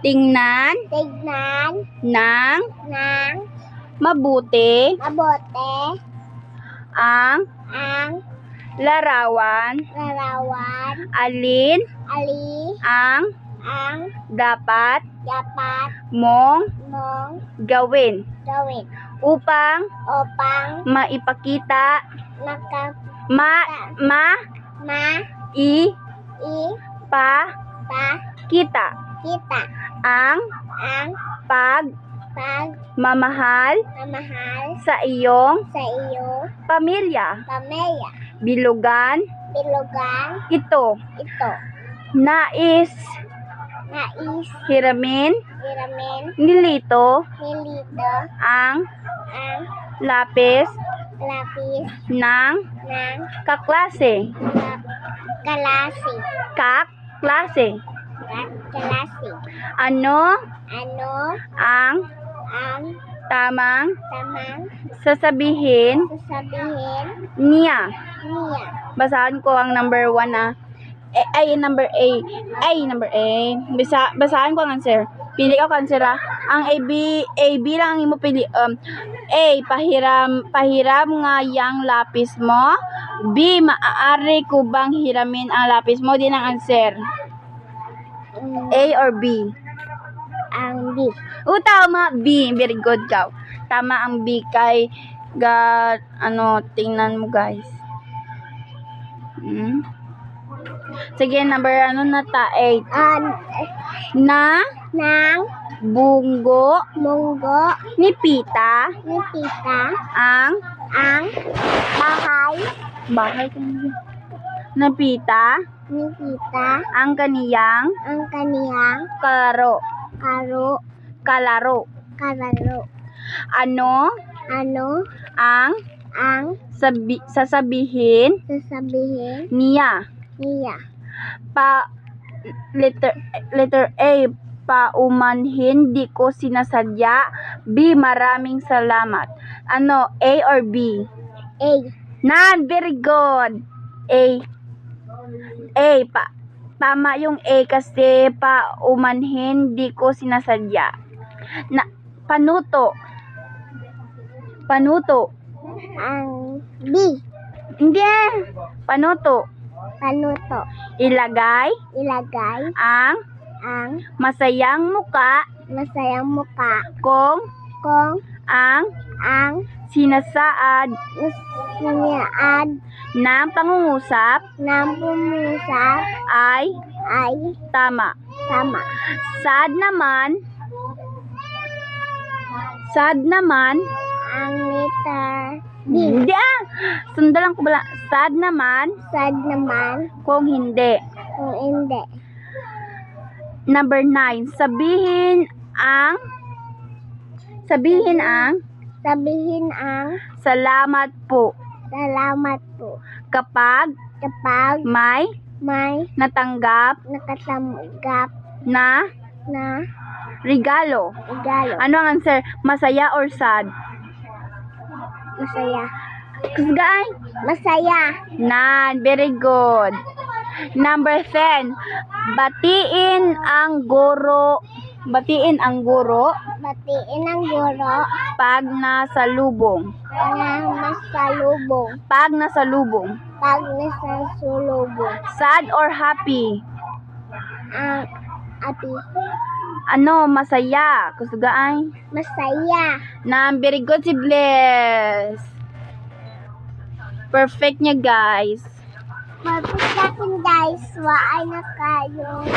Tingnan Tignan ng ng mabuti mabuti ang ang larawan. larawan. Alin Ali ang ang dapat dapat mong mong gawin gawin upang upang maipakita ma i i pa pa kita kita ang ang mamahal pagmamahal sa iyong sa iyo pamilya. pamilya. Bilugan Bilugan ito. ito. Nais Nais hiramin hiramin nilito nilito ang ang lapis lapis ng ng kaklase. kalasi. Kaklase. Kalasi. Ano Ano ang ang tamang tamang sasabihin sasabihin niya? niya? Basahan ko ang number 1 na. Number A. Number A. Basahan ko ang answer. Pili ko ang answer ha. Ang A, B lang ang imo pili. A, pahiram nga yang lapis mo. B, maaari ko bang hiramin ang lapis mo? Din ang answer. A or B? Ang B. Tama, B. Very good ka. Tama ang B kay tingnan mo guys. Sige, number 8. Na Nang bunggo munggo ni Pita ni tita ang ang bahay na Pita ni tita ang kaniyang ang kaniyang kalaro. kalaro. Ano Ano ang ang sasabihin sasabihin niya? niya? Letter A, paumanhin, di ko sinasadya. B, maraming salamat. Ano, A or B? A. Very good. A. Tama yung A kasi paumanhin, di ko sinasadya. Panuto. Ang B. Hindi. Panuto. Ilagay ang masayang muka kung ang sinasaad ng pangungusap ay tama. Sad naman ang letter B. hindi sundalan ko bala. Sad naman kung hindi. Kung hindi. Number 9, sabihin ang Sabihin ang salamat po salamat po kapag may may natanggap nakatanggap na na regalo. Ano ang answer? Masaya or sad? Masaya. Kusgay? Masaya. Very good. Number 10, batiin ang guro Batiin ang guro pag nasalubong. Pag nasalubong. Sad or happy? Ang happy. Ano, masaya. Kusgay? Masaya. Very good si Bless. Perfect niya guys. Perfect natin guys. Waay na kayo.